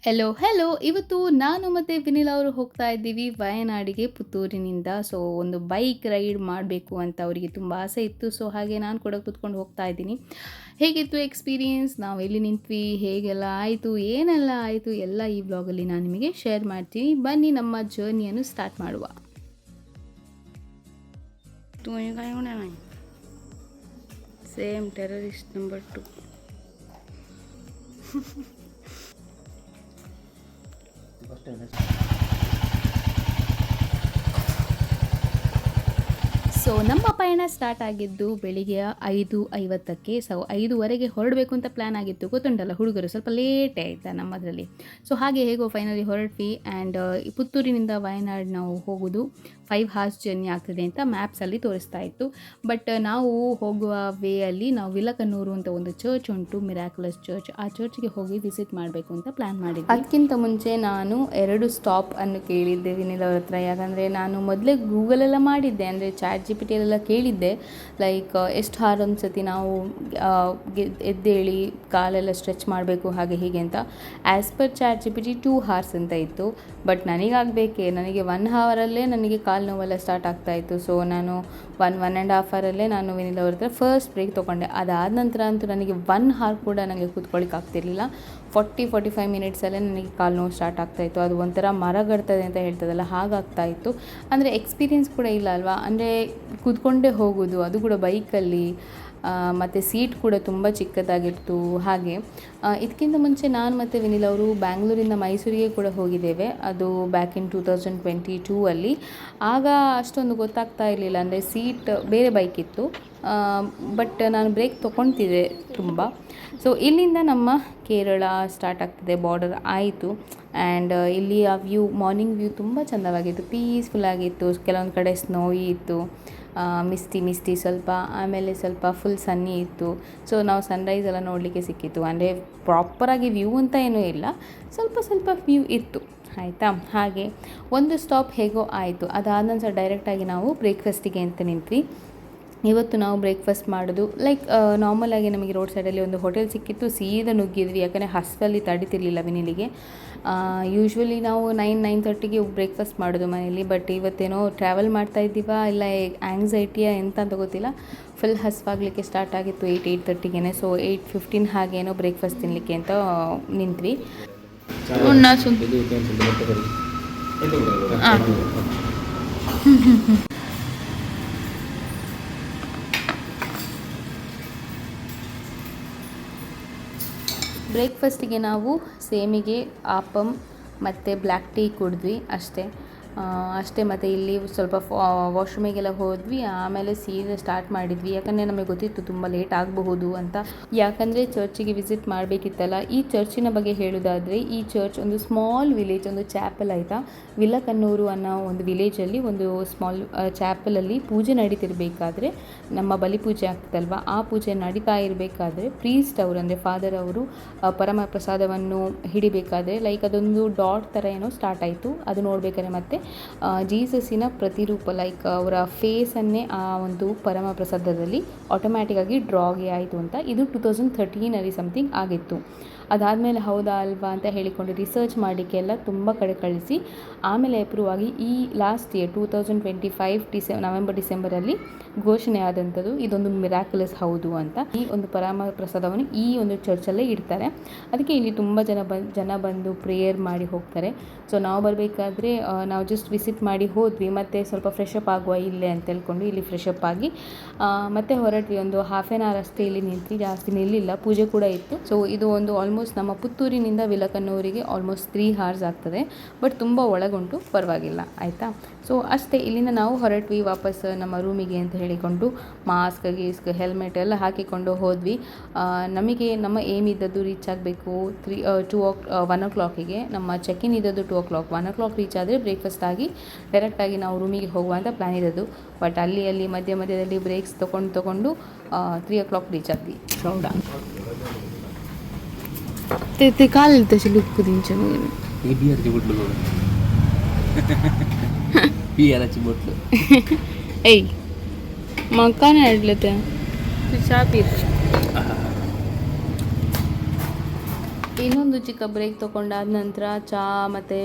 Hello hello ಇವತ್ತು ನಾನು ಮತ್ತು ವಿನಿಲ್ ಅವರು ಹೋಗ್ತಾ ಇದ್ದೀವಿ ವಯನಾಡಿಗೆ ಪುತ್ತೂರಿನಿಂದ. ಸೊ ಒಂದು ಬೈಕ್ ರೈಡ್ ಮಾಡಬೇಕು ಅಂತ ಅವರಿಗೆ ತುಂಬ ಆಸೆ ಇತ್ತು. ಸೊ ಹಾಗೆ ನಾನು ಕೂಡ ಕೂತ್ಕೊಂಡು ಹೋಗ್ತಾ ಇದ್ದೀನಿ. ಹೇಗಿತ್ತು ಎಕ್ಸ್ಪೀರಿಯೆನ್ಸ್, ನಾವು ಎಲ್ಲಿ ನಿಂತ್ವಿ, ಹೇಗೆಲ್ಲ ಆಯಿತು, ಏನೆಲ್ಲ ಆಯಿತು ಎಲ್ಲ ಈ ವ್ಲಾಗಲ್ಲಿ ನಾನು ನಿಮಗೆ ಶೇರ್ ಮಾಡ್ತೀನಿ. ಬನ್ನಿ ನಮ್ಮ ಜರ್ನಿಯನ್ನು ಸ್ಟಾರ್ಟ್ ಮಾಡುವ. Same terrorist number 2. ಸೊ ನಮ್ಮ ಪಯಣ ಸ್ಟಾರ್ಟ್ ಆಗಿದ್ದು ಬೆಳಿಗ್ಗೆ 5:50ಕ್ಕೆ. ಸೊ 5:15ಗೆ ಹೊರಡಬೇಕು ಅಂತ ಪ್ಲ್ಯಾನ್ ಆಗಿತ್ತು. ಗೊತ್ತುಂಟಲ್ಲ, ಹುಡುಗರು ಸ್ವಲ್ಪ ಲೇಟೇ ಆಯಿತಾ ನಮ್ಮದರಲ್ಲಿ. ಸೊ ಹಾಗೆ ಹೇಗೋ ಫೈನಲಿ ಹೊರಟ್ವಿ. ಆ್ಯಂಡ್ ಪುತ್ತೂರಿನಿಂದ ವಯನಾಡ್ ನಾವು ಹೋಗೋದು 5 hours ಜರ್ನಿ ಆಗ್ತದೆ ಅಂತ ಮ್ಯಾಪ್ಸಲ್ಲಿ ತೋರಿಸ್ತಾ ಇತ್ತು. ಬಟ್ ನಾವು ಹೋಗುವ ವೇಯಲ್ಲಿ ನಾವು ವಿಲಕನ್ನೂರು ಅಂತ ಒಂದು ಚರ್ಚ್ ಉಂಟು, ಮಿರಾಕ್ಯುಲಸ್ ಚರ್ಚ್. ಆ ಚರ್ಚ್ಗೆ ಹೋಗಿ ವಿಸಿಟ್ ಮಾಡಬೇಕು ಅಂತ ಪ್ಲ್ಯಾನ್ ಮಾಡಿದ್ದೆ. ಅದಕ್ಕಿಂತ ಮುಂಚೆ ನಾನು 2 ಸ್ಟಾಪ್ ಅನ್ನು ಕೇಳಿದ್ದೆ ವಿನಿಲ್ ಅವ್ರ ಹತ್ರ. ಯಾಕಂದರೆ ನಾನು ಮೊದಲೇ ಗೂಗಲೆಲ್ಲ ಮಾಡಿದ್ದೆ, ಅಂದರೆ ChatGPT ಎಲ್ಲ ಕೇಳಿದ್ದೆ. ಲೈಕ್ ಎಷ್ಟು ಹಾರ್ ಅನ್ಸತಿ ನಾವು ಎದ್ದೇಳಿ ಕಾಲೆಲ್ಲ ಸ್ಟ್ರೆಚ್ ಮಾಡಬೇಕು ಹಾಗೆ ಹೀಗೆ ಅಂತ. ಆ್ಯಸ್ ಪರ್ ChatGPT 2 hours ಅಂತ ಇತ್ತು. ಬಟ್ ನನಗೆ 1 hourಲ್ಲೇ ನನಗೆ ಕಾಲು ನೋವೆಲ್ಲ ಸ್ಟಾರ್ಟ್ ಆಗ್ತಾಯಿತ್ತು. ಸೊ ನಾನು 1.5 hourಲ್ಲೇ ನಾನು ವಿನಿಲ್ ಅವ್ರ ಹತ್ರ ಫಸ್ಟ್ ಬ್ರೇಕ್ ತೊಗೊಂಡೆ. ಅದಾದ ನಂತರ ಅಂತೂ ನನಗೆ 1 hour ಕೂಡ ನನಗೆ ಕೂತ್ಕೊಳ್ಳಿಕ್ಕೆ ಆಗ್ತಿರ್ಲಿಲ್ಲ. 40-45 ಮಿನಿಟ್ಸಲ್ಲೇ ನನಗೆ ಕಾಲು ನೋವು ಸ್ಟಾರ್ಟ್ ಆಗ್ತಾಯಿತ್ತು. ಅದು ಒಂಥರ ಮರಗಡ್ತದೆ ಅಂತ ಹೇಳ್ತದಲ್ಲ, ಹಾಗಾಗ್ತಾಯಿತ್ತು. ಅಂದರೆ ಎಕ್ಸ್ಪೀರಿಯೆನ್ಸ್ ಕೂಡ ಇಲ್ಲ ಅಲ್ವಾ, ಅಂದರೆ ಕೂತ್ಕೊಂಡೇ ಹೋಗೋದು, ಅದು ಕೂಡ ಬೈಕಲ್ಲಿ. ಮತ್ತು ಸೀಟ್ ಕೂಡ ತುಂಬ ಚಿಕ್ಕದಾಗಿತ್ತು. ಹಾಗೆ ಇದಕ್ಕಿಂತ ಮುಂಚೆ ನಾನು ಮತ್ತು ವಿನಿಲ್ ಅವರು ಬ್ಯಾಂಗ್ಳೂರಿಂದ ಮೈಸೂರಿಗೆ ಕೂಡ ಹೋಗಿದ್ದೇವೆ. ಅದು ಬ್ಯಾಕ್ ಇನ್ 2022 ಆಗ ಅಷ್ಟೊಂದು ಗೊತ್ತಾಗ್ತಾ ಇರಲಿಲ್ಲ, ಅಂದರೆ ಸೀಟ್ ಬೇರೆ ಬೈಕ್ ಇತ್ತು. ಬಟ್ ನಾನು ಬ್ರೇಕ್ ತೊಗೊಳ್ತಿದ್ದೆ ತುಂಬ. ಸೊ ಇಲ್ಲಿಂದ ನಮ್ಮ ಕೇರಳ ಸ್ಟಾರ್ಟ್ ಆಗ್ತದೆ, ಬಾರ್ಡರ್ ಆಯಿತು. ಆ್ಯಂಡ್ ಇಲ್ಲಿಯ ವ್ಯೂ, ಮಾರ್ನಿಂಗ್ ವ್ಯೂ ತುಂಬ ಚೆಂದವಾಗಿತ್ತು, ಪೀಸ್ಫುಲ್ ಆಗಿತ್ತು. ಕೆಲವೊಂದು ಕಡೆ ಸ್ನೋಯಿ ಇತ್ತು, ಮಿಸ್ಟಿ ಸ್ವಲ್ಪ, ಆಮೇಲೆ ಸ್ವಲ್ಪ ಫುಲ್ ಸನ್ನಿ ಇತ್ತು. ಸೊ ನಾವು ಸನ್ರೈಸ್ ಎಲ್ಲ ನೋಡಲಿಕ್ಕೆ ಸಿಕ್ಕಿತ್ತು. ಅಂದರೆ ಪ್ರಾಪರಾಗಿ ವ್ಯೂ ಅಂತ ಏನೂ ಇಲ್ಲ, ಸ್ವಲ್ಪ ವ್ಯೂ ಇತ್ತು ಆಯಿತಾ. ಹಾಗೆ ಒಂದು ಸ್ಟಾಪ್ ಹೇಗೋ ಆಯಿತು. ಅದಾದ ನಂತರ ಡೈರೆಕ್ಟಾಗಿ ನಾವು ಬ್ರೇಕ್ಫಾಸ್ಟಿಗೆ ಅಂತ ನಿಂತ್ವಿ. ಇವತ್ತು ನಾವು ಬ್ರೇಕ್ಫಾಸ್ಟ್ ಮಾಡೋದು ಲೈಕ್ ನಾರ್ಮಲಾಗಿ ನಮಗೆ ರೋಡ್ ಸೈಡಲ್ಲಿ ಒಂದು ಹೋಟೆಲ್ ಸಿಕ್ಕಿತ್ತು, ಸೀದಾ ನುಗ್ಗಿದ್ವಿ. ಯಾಕಂದರೆ ಹಸ್ವಲ್ಲಿ ತಡಿತಿರ್ಲಿಲ್ಲ ವಿನಿಲಿಗೆ. ಯೂಶ್ವಲಿ ನಾವು 9-9:30ಗೆ ಬ್ರೇಕ್ಫಾಸ್ಟ್ ಮಾಡೋದು ಮನೇಲಿ. ಬಟ್ ಇವತ್ತೇನೋ ಟ್ರಾವೆಲ್ ಮಾಡ್ತಾ ಇದ್ದೀವಾ ಇಲ್ಲ ಆ್ಯಂಗ್ಸೈಟಿಯಾ ಎಂತ ಅಂತ ಗೊತ್ತಿಲ್ಲ, ಫುಲ್ ಹಸ್ವಾಗಲಿಕ್ಕೆ ಸ್ಟಾರ್ಟ್ ಆಗಿತ್ತು 8-8:30ಗೆ. ಸೊ 8:15 ಹಾಗೇನೋ ಬ್ರೇಕ್ಫಾಸ್ಟ್ ತಿನ್ನಲಿಕ್ಕೆ ಅಂತ ನಿಂತ್ವಿ. ಬ್ರೇಕ್ಫಾಸ್ಟಿಗೆ ನಾವು ಸೇಮಿಗೆ, ಆಪಮ್ ಮತ್ತು ಬ್ಲ್ಯಾಕ್ ಟೀ ಕುಡಿದ್ವಿ ಅಷ್ಟೇ. ಮತ್ತು ಇಲ್ಲಿ ಸ್ವಲ್ಪ ವಾಶ್ರೂಮಿಗೆಲ್ಲ ಹೋದ್ವಿ. ಆಮೇಲೆ ಸೀದಾ ಸ್ಟಾರ್ಟ್ ಮಾಡಿದ್ವಿ, ಯಾಕಂದರೆ ನಮಗೆ ಗೊತ್ತಿತ್ತು ತುಂಬ ಲೇಟ್ ಆಗಬಹುದು ಅಂತ. ಯಾಕಂದರೆ ಚರ್ಚಿಗೆ ವಿಸಿಟ್ ಮಾಡಬೇಕಿತ್ತಲ್ಲ. ಈ ಚರ್ಚಿನ ಬಗ್ಗೆ ಹೇಳೋದಾದರೆ, ಈ ಚರ್ಚ್ ಒಂದು ಸ್ಮಾಲ್ ವಿಲೇಜ್, ಒಂದು ಚಾಪಲ್ ಆಯಿತಾ. ವಿಲಕನ್ನೂರು ಅನ್ನೋ ಒಂದು ವಿಲೇಜಲ್ಲಿ ಒಂದು ಸ್ಮಾಲ್ ಚಾಪಲಲ್ಲಿ ಪೂಜೆ ನಡೀತಿರ್ಬೇಕಾದ್ರೆ, ನಮ್ಮ ಬಲಿಪೂಜೆ ಆಗ್ತದಲ್ವ, ಆ ಪೂಜೆ ನಡೀತಾ ಇರಬೇಕಾದ್ರೆ ಪ್ರೀಸ್ಟ್ ಅವರು, ಅಂದರೆ ಫಾದರ್ ಅವರು ಪರಮ ಪ್ರಸಾದವನ್ನು ಹಿಡಿಬೇಕಾದ್ರೆ ಲೈಕ್ ಅದೊಂದು ಡಾಟ್ ಥರ ಏನೋ ಸ್ಟಾರ್ಟ್ ಆಯಿತು. ಅದು ನೋಡಬೇಕಾದ್ರೆ ಮತ್ತೆ ಜೀಸಸ್ಸಿನ ಪ್ರತಿರೂಪ, ಲೈಕ್ ಅವರ ಫೇಸನ್ನೇ ಆ ಒಂದು ಪರಮ ಪ್ರಸಾದದಲ್ಲಿ ಆಟೋಮ್ಯಾಟಿಕ್ಕಾಗಿ ಡ್ರಾಗೆ ಆಯಿತು ಅಂತ. ಇದು 2013 ಸಮಥಿಂಗ್ ಆಗಿತ್ತು. ಅದಾದಮೇಲೆ ಹೌದಾ ಅಲ್ವಾ ಅಂತ ಹೇಳಿಕೊಂಡು ರಿಸರ್ಚ್ ಮಾಡಲಿಕ್ಕೆಲ್ಲ ತುಂಬ ಕಡೆ ಕಳಿಸಿ ಆಮೇಲೆ ಅಪ್ರೂವ್ ಆಗಿ ಈ ಲಾಸ್ಟ್ ಇಯರ್ 2025 ನವೆಂಬರ್-ಡಿಸೆಂಬರಲ್ಲಿ ಘೋಷಣೆ ಆದಂಥದ್ದು ಇದೊಂದು ಮಿರಾಕ್ಯುಲಸ್ ಹೌದು ಅಂತ. ಈ ಒಂದು ಪರಮ ಪ್ರಸಾದವನ್ನು ಈ ಒಂದು ಚರ್ಚಲ್ಲೇ ಇಡ್ತಾರೆ. ಅದಕ್ಕೆ ಇಲ್ಲಿ ತುಂಬ ಜನ ಬಂದು ಪ್ರೇಯರ್ ಮಾಡಿ ಹೋಗ್ತಾರೆ. ಸೊ ನಾವು ಬರಬೇಕಾದ್ರೆ ನಾವು ಜಸ್ಟ್ ವಿಸಿಟ್ ಮಾಡಿ ಹೋದ್ವಿ, ಮತ್ತು ಸ್ವಲ್ಪ ಫ್ರೆಶಪ್ ಆಗುವ ಇಲ್ಲೇ ಅಂತ ಹೇಳ್ಕೊಂಡು ಇಲ್ಲಿ ಫ್ರೆಶಪ್ ಆಗಿ ಮತ್ತೆ ಹೊರಟ್ವಿ. ಒಂದು ಹಾಫ್ ಆನ್ ಅವರ್ ಅಷ್ಟೇ ಇಲ್ಲಿ ನಿಂತ್ವಿ, ಜಾಸ್ತಿ ನಿಲ್ಲಿಲ್ಲ, ಪೂಜೆ ಕೂಡ ಇತ್ತು. ಸೊ ಇದು ಒಂದು ಆಲ್ಮೋಸ್ಟ್ ನಮ್ಮ ಪುತ್ತೂರಿನಿಂದ ವಿಲಕನ್ನೂರಿಗೆ ಆಲ್ಮೋಸ್ಟ್ 3 hours ಆಗ್ತದೆ. ಬಟ್ ತುಂಬ ಒಳಗುಂಟು, ಪರವಾಗಿಲ್ಲ ಆಯಿತಾ. ಸೊ ಅಷ್ಟೇ, ಇಲ್ಲಿಂದ ನಾವು ಹೊರಟ್ವಿ ವಾಪಸ್ ನಮ್ಮ ರೂಮಿಗೆ ಅಂತ ಹೇಳಿಕೊಂಡು ಮಾಸ್ಕ್ ಹೆಲ್ಮೆಟ್ ಎಲ್ಲ ಹಾಕಿಕೊಂಡು ಹೋದ್ವಿ. ನಮ್ಮ ಏಮ್ ಇದ್ದದ್ದು ರೀಚ್ ಆಗಬೇಕು 1 o'clockಗೆ. ನಮ್ಮ ಚೆಕ್-ಇನ್ ಇದ್ದದ್ದು 2 o'clock. 1 o'clock ರೀಚ್ ಆದರೆ ಬ್ರೇಕ್ಫಾಸ್ಟ್ ಆಗಿ ಡೈರೆಕ್ಟಾಗಿ ನಾವು ರೂಮಿಗೆ ಹೋಗುವಂಥ ಪ್ಲ್ಯಾನ್ ಇರೋದು. ಬಟ್ ಅಲ್ಲಿ ಮಧ್ಯದಲ್ಲಿ ಬ್ರೇಕ್ಸ್ ತೊಗೊಂಡು 3 o'clock ರೀಚ್ ಆದ್ವಿ. ಸೌಂಡ ते काल तसे लुक दिंचे मग हे बियरची बोटल बघ बियराची बोटल ऐ मग का नाही आणलं त्या चहा पीत ಇನ್ನೊಂದು ಚಿಕ್ಕ ಬ್ರೇಕ್ ತೊಗೊಂಡಾದ ನಂತರ ಚಹಾ ಮತ್ತು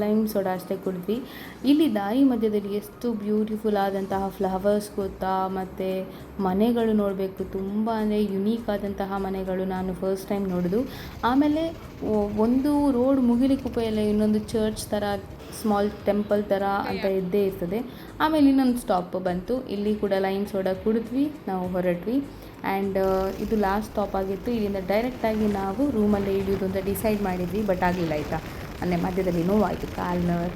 ಲೈಮ್ ಸೋಡಾ ಅಷ್ಟೇ ಕುಡಿದ್ವಿ. ಇಲ್ಲಿ ದಾರಿ ಮಧ್ಯದಲ್ಲಿ ಎಷ್ಟು ಬ್ಯೂಟಿಫುಲ್ ಆದಂತಹ ಫ್ಲವರ್ಸ್ ಗೊತ್ತಾ, ಮತ್ತು ಮನೆಗಳು ನೋಡಬೇಕು, ತುಂಬ ಅಂದರೆ ಯುನೀಕ್ ಆದಂತಹ ಮನೆಗಳು ನಾನು ಫಸ್ಟ್ ಟೈಮ್ ನೋಡೋದು. ಆಮೇಲೆ ಒಂದು ರೋಡ್ ಮುಗಿಲಿಕ್ಕೂಪೆಯಲ್ಲೇ ಇನ್ನೊಂದು ಚರ್ಚ್ ಥರ, ಸ್ಮಾಲ್ ಟೆಂಪಲ್ ಥರ ಅಂತ ಇದ್ದೇ ಇರ್ತದೆ. ಆಮೇಲೆ ಇನ್ನೊಂದು ಸ್ಟಾಪ್ ಬಂತು, ಇಲ್ಲಿ ಕೂಡ ಲೈಮ್ ಸೋಡಾ ಕುಡಿದ್ವಿ, ನಾವು ಹೊರಟ್ವಿ. ಆ್ಯಂಡ್ ಇದು ಲಾಸ್ಟ್ ಸ್ಟಾಪ್ ಆಗಿತ್ತು. ಇಲ್ಲಿಂದ ಡೈರೆಕ್ಟಾಗಿ ನಾವು ರೂಮಲ್ಲೇ ಇಳಿಯೋದು ಅಂತ ಡಿಸೈಡ್ ಮಾಡಿದ್ವಿ, ಬಟ್ ಆಗಲಿಲ್ಲ ಆಯಿತಾ. ಅಂದರೆ ಮಧ್ಯದಲ್ಲಿ ನೋವಾಯಿತು,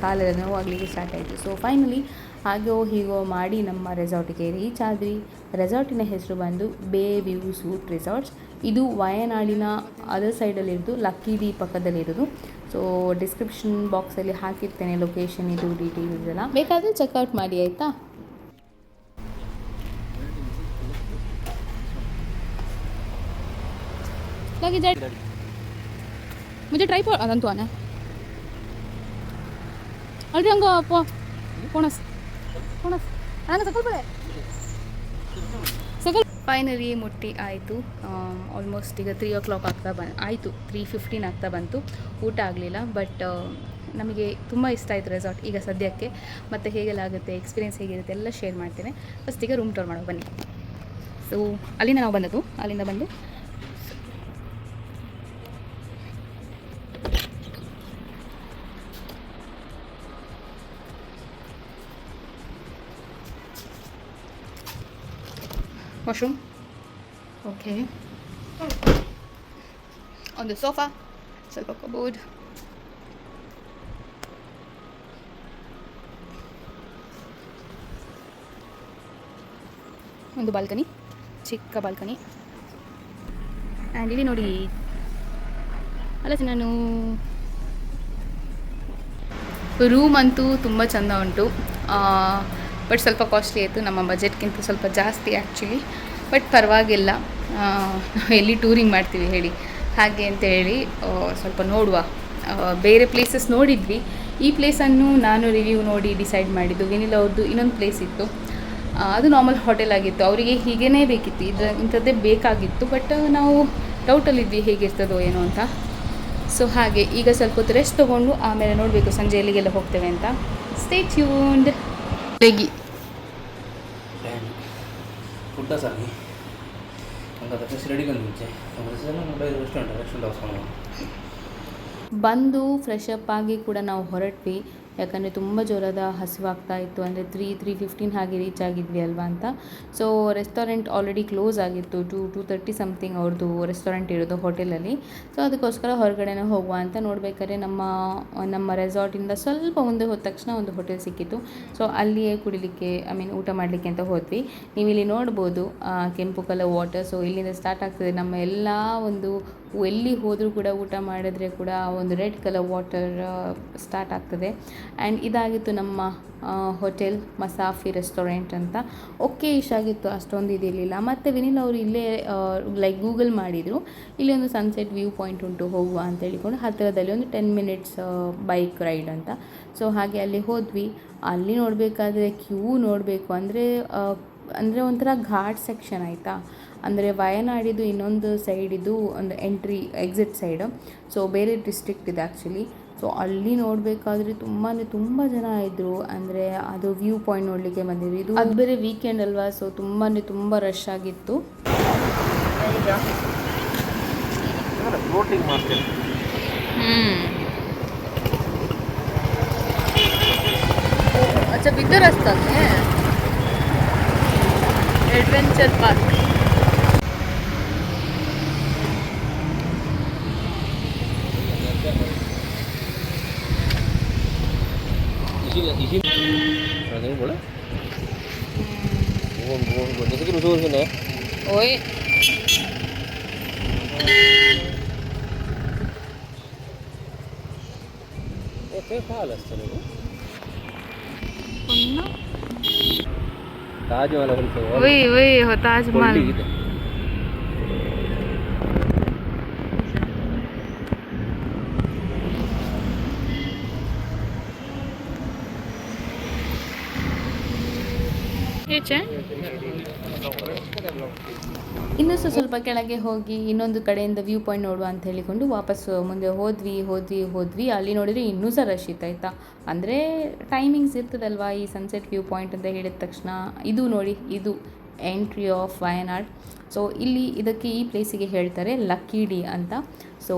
ಕಾಲೆಲ್ಲ ನೋವಾಗಲಿಕ್ಕೆ ಸ್ಟಾರ್ಟ್ ಆಯಿತು. ಸೊ ಫೈನಲಿ ಹಾಗೋ ಹೀಗೋ ಮಾಡಿ ನಮ್ಮ ರೆಸಾರ್ಟಿಗೆ ರೀಚ್ ಆದ್ವಿ. ರೆಸಾರ್ಟಿನ ಹೆಸರು ಬಂದು ಬೇ ವ್ಯೂ ಸೂಟ್ ರೆಸಾರ್ಟ್ಸ್. ಇದು ವಯನಾಡಿನ ಅದರ್ ಸೈಡಲ್ಲಿರೋದು, ಲಕ್ಕಿಡಿ ಪಕ್ಕದಲ್ಲಿರೋದು. ಸೊ ಡಿಸ್ಕ್ರಿಪ್ಷನ್ ಬಾಕ್ಸಲ್ಲಿ ಹಾಕಿರ್ತೇನೆ ಲೊಕೇಶನ್, ಇದು ಡೀಟೇಲ್ಸ್ ಎಲ್ಲ, ಬೇಕಾದರೆ ಚೆಕ್ಔಟ್ ಮಾಡಿ ಆಯಿತಾ. मुझे ट्राइपॉड अदंतु आना अल्री हंगो पोणस ಫೈನಲಿ ಮುಟ್ಟಿ ಆಯಿತು. ಆಲ್ಮೋಸ್ಟ್ ಈಗ 3 o'clock ಆಯಿತು, 3:15 ಆಗ್ತಾ ಬಂತು. ಊಟ ಆಗಲಿಲ್ಲ, ಬಟ್ ನಮಗೆ ತುಂಬ ಇಷ್ಟ ಆಯಿತು ರೆಸಾರ್ಟ್ ಈಗ ಸದ್ಯಕ್ಕೆ. ಮತ್ತು ಹೇಗೆಲ್ಲ ಆಗುತ್ತೆ, ಎಕ್ಸ್ಪೀರಿಯೆನ್ಸ್ ಹೇಗಿರುತ್ತೆ ಎಲ್ಲ ಶೇರ್ ಮಾಡ್ತೇನೆ. ಫಸ್ಟ್ ಈಗ ರೂಮ್ ಟೂರ್ ಮಾಡೋ ಬನ್ನಿ. ಸೊ ಅಲ್ಲಿಂದ ನಾವು ಬಂದದ್ದು, ಅಲ್ಲಿಂದ ಬಂದು washroom. Okay. On the sofa, ಸ್ವಲ್ಪ ಕಬೋರ್ಡ್, ಒಂದು ಬಾಲ್ಕನಿ, ಚಿಕ್ಕ ಬಾಲ್ಕನಿ. ಆ್ಯಂಡ್ ಇಲ್ಲಿ ನೋಡಿ, ಅಲ್ಲ ನಾನು ರೂಮ್ ಅಂತೂ ತುಂಬ ಚೆಂದ ಉಂಟು. ಬಟ್ ಸ್ವಲ್ಪ ಕಾಸ್ಟ್ಲಿ ಆಯಿತು, ನಮ್ಮ ಬಜೆಟ್ಗಿಂತ ಸ್ವಲ್ಪ ಜಾಸ್ತಿ ಆ್ಯಕ್ಚುಲಿ. ಬಟ್ ಪರವಾಗಿಲ್ಲ, ಎಲ್ಲಿ ಟೂರಿಂಗ್ ಮಾಡ್ತೀವಿ ಹೇಳಿ, ಹಾಗೆ ಅಂತೇಳಿ ಸ್ವಲ್ಪ ನೋಡುವ. ಬೇರೆ ಪ್ಲೇಸಸ್ ನೋಡಿದ್ವಿ, ಈ ಪ್ಲೇಸನ್ನು ನಾನು ರಿವ್ಯೂ ನೋಡಿ ಡಿಸೈಡ್ ಮಾಡಿದ್ದು. ವೆನಿಲಾ ಅವ್ರದ್ದು ಇನ್ನೊಂದು ಪ್ಲೇಸ್ ಇತ್ತು, ಅದು ನಾರ್ಮಲ್ ಹೋಟೆಲ್ ಆಗಿತ್ತು. ಅವರಿಗೆ ಹೀಗೇ ಬೇಕಿತ್ತು, ಇಂಥದ್ದೇ ಬೇಕಾಗಿತ್ತು. ಬಟ್ ನಾವು ಡೌಟಲ್ಲಿದ್ವಿ ಹೇಗಿರ್ತದೋ ಏನೋ ಅಂತ. ಸೊ ಹಾಗೆ ಈಗ ಸ್ವಲ್ಪ ಹೊತ್ತು ರೆಸ್ಟ್ ತೊಗೊಂಡು ಆಮೇಲೆ ನೋಡಬೇಕು ಸಂಜೆ ಎಲ್ಲಿಗೆಲ್ಲ ಹೋಗ್ತೇವೆ ಅಂತ. Stay tuned. ಬೆಗಿ ಫುಡ್ ಸಾಗಿ ಹಂಗಾದ್ರೆ ಫಸ್ಟ್ ರೆಡಿ ಬಂದು ರೆಸ್ಟೋರೆಂಟ್ ಬಂದು ಫ್ರೆಶ್ ಅಪ್ ಆಗಿ ಕೂಡ ನಾವು ಹೊರಟ್ವಿ. ಯಾಕಂದರೆ ತುಂಬ ಜೋರಾದ ಹಸಿವಾಗ್ತಾ ಇತ್ತು. ಅಂದರೆ 3:15 ಹಾಗೆ ರೀಚ್ ಆಗಿದ್ವಿ ಅಲ್ವಾ ಅಂತ. ಸೊ ರೆಸ್ಟೋರೆಂಟ್ ಆಲ್ರೆಡಿ ಕ್ಲೋಸ್ ಆಗಿತ್ತು, 2:30 ಸಮಥಿಂಗ್ ಅವ್ರದ್ದು ರೆಸ್ಟೋರೆಂಟ್ ಇರೋದು ಹೋಟೆಲಲ್ಲಿ. ಸೊ ಅದಕ್ಕೋಸ್ಕರ ಹೊರಗಡೆನೇ ಹೋಗುವ ಅಂತ ನೋಡಬೇಕಾದ್ರೆ ನಮ್ಮ ರೆಸಾರ್ಟಿಂದ ಸ್ವಲ್ಪ ಮುಂದೆ ಹೋದ ತಕ್ಷಣ ಒಂದು ಹೋಟೆಲ್ ಸಿಕ್ಕಿತ್ತು. ಸೊ ಅಲ್ಲಿಯೇ ಕುಡಿಲಿಕ್ಕೆ, ಊಟ ಮಾಡಲಿಕ್ಕೆ ಅಂತ ಹೋದ್ವಿ. ನೀವು ಇಲ್ಲಿ ನೋಡ್ಬೋದು ಕೆಂಪು ಕಲರ್ ವಾಟರ್. ಸೊ ಇಲ್ಲಿಂದ ಸ್ಟಾರ್ಟ್ ಆಗ್ತದೆ ನಮ್ಮ ಎಲ್ಲ ಒಂದು, ಎಲ್ಲಿ ಹೋದರೂ ಕೂಡ ಊಟ ಮಾಡಿದ್ರೆ ಕೂಡ ಒಂದು ರೆಡ್ ಕಲರ್ ವಾಟರ್ ಸ್ಟಾರ್ಟ್ ಆಗ್ತದೆ. ಆ್ಯಂಡ್ ಇದಾಗಿತ್ತು ನಮ್ಮ ಹೋಟೆಲ್ ಮಸಾಫಿ ರೆಸ್ಟೋರೆಂಟ್ ಅಂತ. ಓಕೆ ಇಷ್ಟ ಆಗಿತ್ತು, ಅಷ್ಟೊಂದು ಇದಿರಲಿಲ್ಲ. ಮತ್ತು ವಿನಿಲ್ ಅವರು ಇಲ್ಲೇ ಲೈಕ್ ಗೂಗಲ್ ಮಾಡಿದರು, ಇಲ್ಲಿ ಒಂದು ಸನ್ಸೆಟ್ ವ್ಯೂ ಪಾಯಿಂಟ್ ಉಂಟು, ಹೋಗುವ ಅಂತ ಹೇಳಿಕೊಂಡು ಹತ್ತಿರದಲ್ಲಿ ಒಂದು 10 minutes ಬೈಕ್ ರೈಡ್ ಅಂತ. ಸೊ ಹಾಗೆ ಅಲ್ಲಿ ಹೋದ್ವಿ. ಅಲ್ಲಿ ನೋಡಬೇಕಾದ್ರೆ ಕ್ಯೂ ನೋಡಬೇಕು ಅಂದರೆ ಒಂಥರ ಘಾಟ್ ಸೆಕ್ಷನ್ ಆಯಿತಾ. ಅಂದರೆ ವಯನಾಡಿದು ಇನ್ನೊಂದು ಸೈಡಿದು ಒಂದು ಎಕ್ಸಿಟ್ ಸೈಡು. ಸೊ ಬೇರೆ ಡಿಸ್ಟ್ರಿಕ್ಟ್ ಇದೆ ಆ್ಯಕ್ಚುಲಿ. ಸೊ ಅಲ್ಲಿ ನೋಡಬೇಕಾದ್ರೆ ತುಂಬ ಜನ ಇದ್ದರು. ಅಂದರೆ ಅದು ವ್ಯೂ ಪಾಯಿಂಟ್ ನೋಡಲಿಕ್ಕೆ ಬಂದಿದ್ವಿ. ಅದು ಬೇರೆ ವೀಕೆಂಡ್ ಅಲ್ವಾ, ಸೊ ತುಂಬ ರಶ್ ಆಗಿತ್ತು. अच्छा बिद्दर असतात एडवेंचर पार्क. ओय ताजमहल वही हो ताजमहल. हेच आहे. ಇನ್ನೂ ಸ್ವಲ್ಪ ಕೆಳಗೆ ಹೋಗಿ ಇನ್ನೊಂದು ಕಡೆಯಿಂದ ವ್ಯೂ ಪಾಯಿಂಟ್ ನೋಡುವ ಅಂತ ಹೇಳಿಕೊಂಡು ವಾಪಸ್ ಮುಂದೆ ಹೋದ್ವಿ. ಅಲ್ಲಿ ನೋಡಿದರೆ ಇನ್ನೂ ಸಹ ರಶ್ ಇತ್ತು ಆಯಿತಾ. ಅಂದರೆ ಟೈಮಿಂಗ್ಸ್ ಇರ್ತದಲ್ವಾ ಈ ಸನ್ಸೆಟ್ ವ್ಯೂ ಪಾಯಿಂಟ್ ಅಂತ ಹೇಳಿದ ತಕ್ಷಣ. ಇದು ನೋಡಿ, ಇದು ಎಂಟ್ರಿ ಆಫ್ ವಯನಾಡ್. ಸೊ ಇಲ್ಲಿ ಇದಕ್ಕೆ ಈ ಪ್ಲೇಸಿಗೆ ಹೇಳ್ತಾರೆ ಲಕ್ಕಿ ಡಿ ಅಂತ. ಸೊ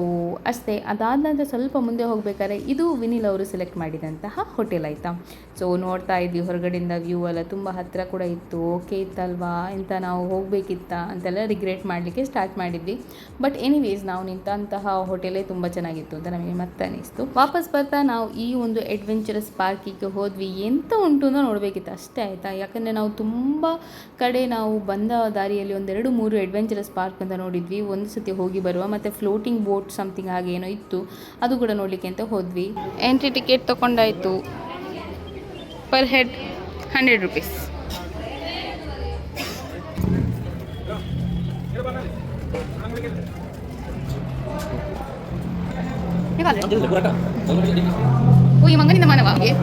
ಅಷ್ಟೇ. ಅದಾದ ನಂತರ ಸ್ವಲ್ಪ ಮುಂದೆ ಹೋಗಬೇಕಾದ್ರೆ ಇದು ವಿನಿಲ್ ಅವರು ಸೆಲೆಕ್ಟ್ ಮಾಡಿದಂತಹ ಹೋಟೆಲ್ ಆಯಿತಾ. ಸೊ ನೋಡ್ತಾ ಇದ್ವಿ ಹೊರಗಡೆಯಿಂದ ವ್ಯೂ ಎಲ್ಲ ತುಂಬ ಹತ್ತಿರ ಕೂಡ ಇತ್ತು. ಓಕೆ ಇತ್ತಲ್ವಾ ಅಂತ ನಾವು ಹೋಗಬೇಕಿತ್ತ ಅಂತೆಲ್ಲ ರಿಗ್ರೆಟ್ ಮಾಡಲಿಕ್ಕೆ ಸ್ಟಾರ್ಟ್ ಮಾಡಿದ್ವಿ. ಬಟ್ ಎನಿವೇಸ್ ನಾವು ನಿಂತಹ ಹೋಟೆಲೇ ತುಂಬ ಚೆನ್ನಾಗಿತ್ತು ಅಂತ ನಮಗೆ ಮತ್ತೆ ಅನ್ನಿಸ್ತು. ವಾಪಸ್ ಬರ್ತಾ ನಾವು ಈ ಒಂದು ಅಡ್ವೆಂಚರಸ್ ಪಾರ್ಕಿಗೆ ಹೋದ್ವಿ. ಎಂತ ಉಂಟು ಅಂತ ನೋಡಬೇಕಿತ್ತು ಅಷ್ಟೇ ಆಯಿತಾ. ಯಾಕಂದರೆ ನಾವು ತುಂಬ ಕಡೆ ನಾವು ಬಂದ ದಾರಿಯಲ್ಲಿ 2-3 ಅಡ್ವೆಂಚರಸ್ ಪಾರ್ಕ್ ಅಂತ ನೋಡಿದ್ವಿ. ಒಂದು ಸತಿ ಹೋಗಿ ಬರುವ. ಮತ್ತು ಫ್ಲೋಟಿಂಗ್ ಬೋಟ್ ಸಮಥಿಂಗ್ ಹಾಗೆ ಏನೋ ಇತ್ತು, ಅದು ಕೂಡ ನೋಡಲಿಕ್ಕೆ ಅಂತ ಹೋದ್ವಿ. ಎಂಟ್ರಿ ಟಿಕೆಟ್ ತೊಗೊಂಡಾಯಿತು. Per head 100 rupees. ಓ ಈ ಮಂಗನಿಂದ ಮಾನವ ಹಾಗೆ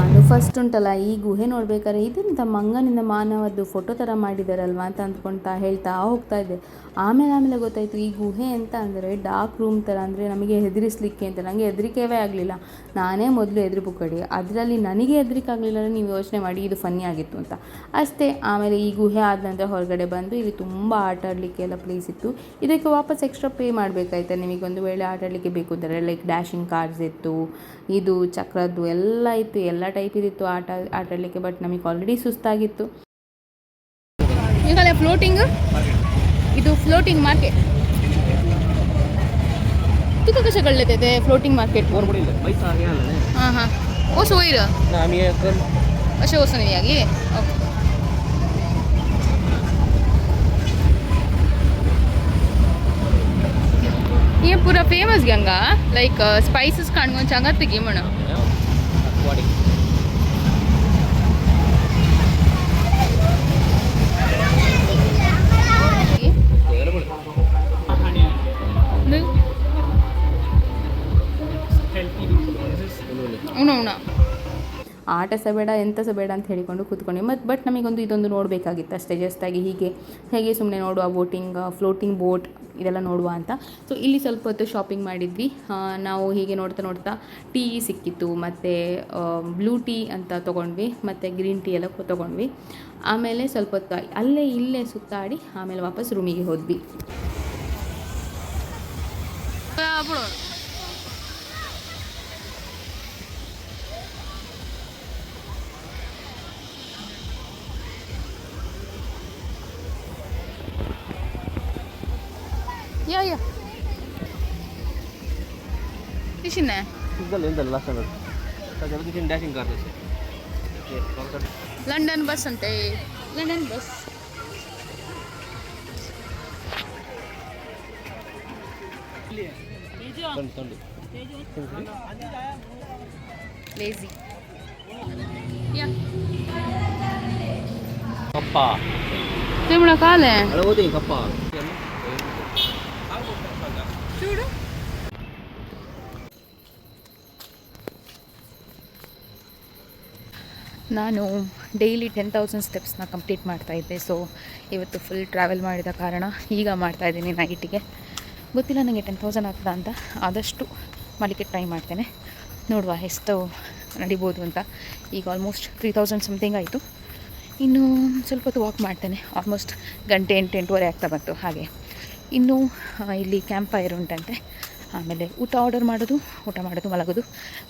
ಅದು ಫಸ್ಟ್ ಉಂಟಲ್ಲ ಈ ಗುಹೆ ನೋಡ್ಬೇಕಾದ್ರೆ ಇದೆಂತ ಮಂಗನಿಂದ ಮಾನವದ್ದು ಫೋಟೋ ಥರ ಮಾಡಿದಾರಲ್ವ ಅಂತ ಅಂದ್ಕೊಳ್ತಾ ಹೇಳ್ತಾ ಹೋಗ್ತಾ ಇದ್ದೆ. ಆಮೇಲೆ ಗೊತ್ತಾಯಿತು ಈ ಗುಹೆ ಅಂತ ಅಂದರೆ ಡಾರ್ಕ್ ರೂಮ್ ಥರ, ಅಂದರೆ ನಮಗೆ ಹೆದರಿಸಲಿಕ್ಕೆ ಅಂತ. ನನಗೆ ಹೆದರಿಕೆವೇ ಆಗಲಿಲ್ಲ. ನಾನೇ ಮೊದಲು ಹೆದರಿ ಪುಕ್ಕಡಿ, ಅದರಲ್ಲಿ ನನಗೆ ಹೆದರಿಕೆ ಆಗಲಿಲ್ಲ. ನೀವು ಯೋಚನೆ ಮಾಡಿ, ಇದು ಫನ್ನಿ ಆಗಿತ್ತು ಅಂತ ಅಷ್ಟೇ. ಆಮೇಲೆ ಈ ಗುಹೆ ಆದ ನಂತರ ಹೊರಗಡೆ ಬಂದು ಇಲ್ಲಿ ತುಂಬ ಆಟ ಆಡಲಿಕ್ಕೆ ಎಲ್ಲ ಪ್ಲೇಸ್ ಇತ್ತು. ಇದಕ್ಕೆ ವಾಪಸ್ ಎಕ್ಸ್ಟ್ರಾ ಪೇ ಮಾಡಬೇಕಾಯ್ತಾ ನಿಮಗೆ ಒಂದು ವೇಳೆ ಆಟ ಆಡಲಿಕ್ಕೆ ಬೇಕು ಅಂದರೆ. ಲೈಕ್ ಡ್ಯಾಶಿಂಗ್ ಕಾರ್ಸ್ ಇತ್ತು, ಇದು ಚಕ್ರದ್ದು ಎಲ್ಲ ಇತ್ತು, ಎಲ್ಲ ಟೈಪ್ ಇದಿತ್ತು ಆಟ ಆಡಲಿಕ್ಕೆ. ಬಟ್ ನಮಗೆ ಆಲ್ರೆಡಿ ಸುಸ್ತಾಗಿತ್ತು. ಈಗಲೇ ಫ್ಲೋಟಿಂಗ್, ಇದು ಫ್ಲೋಟಿಂಗ್ ಮಾರ್ಕೆಟ್. तुका कशें कळलें ते फ्लोटिंग मार्केट? हां हां. असं वयर अशें वचून या गे. ओके. ये पूरा famous Ganga like spices Canacona सांगात तेगे म्हणून. ಆಟ ಸಹ ಬೇಡ ಎಂತ ಸಹ ಬೇಡ ಅಂತ ಹೇಳಿಕೊಂಡು ಕೂತ್ಕೊಂಡೆ. ಬಟ್ ನಮಗೊಂದು ಇದೊಂದು ನೋಡಬೇಕಾಗಿತ್ತು ಅಷ್ಟೇ, ಜಸ್ಟಾಗಿ ಹೇಗೆ ಸುಮ್ಮನೆ ನೋಡುವ, ಬೋಟಿಂಗ್, ಫ್ಲೋಟಿಂಗ್ ಬೋಟ್ ಇದೆಲ್ಲ ನೋಡುವ ಅಂತ. ಸೊ ಇಲ್ಲಿ ಸ್ವಲ್ಪ ಹೊತ್ತು ಶಾಪಿಂಗ್ ಮಾಡಿದ್ವಿ ನಾವು. ಹೀಗೆ ನೋಡ್ತಾ ಟೀ ಸಿಕ್ಕಿತ್ತು, ಮತ್ತು ಬ್ಲೂ ಟೀ ಅಂತ ತೊಗೊಂಡ್ವಿ, ಮತ್ತು ಗ್ರೀನ್ ಟೀ ಎಲ್ಲ ತೊಗೊಂಡ್ವಿ. ಆಮೇಲೆ ಸ್ವಲ್ಪ ಹೊತ್ತು ಅಲ್ಲೇ ಇಲ್ಲೇ ಸುತ್ತಾಡಿ ಆಮೇಲೆ ವಾಪಸ್ ರೂಮಿಗೆ ಹೋದ್ವಿ. Ja. Di sini. London bus ante. London bus. Lazy. Ya. Kappa. Sembra kale. Halo deh kappa. చూడు ನಾನು ಡೈಲಿ 10,000 ಸ್ಟೆಪ್ಸ್ನ ಕಂಪ್ಲೀಟ್ ಮಾಡ್ತಾಯಿದ್ದೆ. ಸೊ ಇವತ್ತು ಫುಲ್ ಟ್ರಾವೆಲ್ ಮಾಡಿದ ಕಾರಣ ಈಗ ಮಾಡ್ತಾಯಿದ್ದೀನಿ ನೈಟಿಗೆ. ಗೊತ್ತಿಲ್ಲ ನನಗೆ 10,000 ಆಗ್ತದ ಅಂತ. ಆದಷ್ಟು ಮಾಡಲಿಕ್ಕೆ ಟ್ರೈ ಮಾಡ್ತೇನೆ, ನೋಡುವ ಎಷ್ಟು ನಡಿಬೋದು ಅಂತ. ಈಗ ಆಲ್ಮೋಸ್ಟ್ 3,000 ಸಮಥಿಂಗ್ ಆಯಿತು. ಇನ್ನು ಸ್ವಲ್ಪ ಹೊತ್ತು ವಾಕ್ ಮಾಡ್ತೇನೆ. ಆಲ್ಮೋಸ್ಟ್ ಗಂಟೆ 8-8:30 ಆಗ್ತಾ ಬಂತು. ಹಾಗೆ ಇನ್ನು ಇಲ್ಲಿ ಕ್ಯಾಂಪ್ ಫೈರ್ ಉಂಟಂತೆ. ಆಮೇಲೆ ಊಟ ಮಾಡೋದು, ಮಲಗೋದು.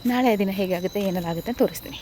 ನಾಳೆ ದಿನ ಹೇಗೆ ಆಗುತ್ತೆ ಏನೆಲ್ಲ ಆಗುತ್ತೆ ಅಂತ ತೋರಿಸ್ತೀನಿ.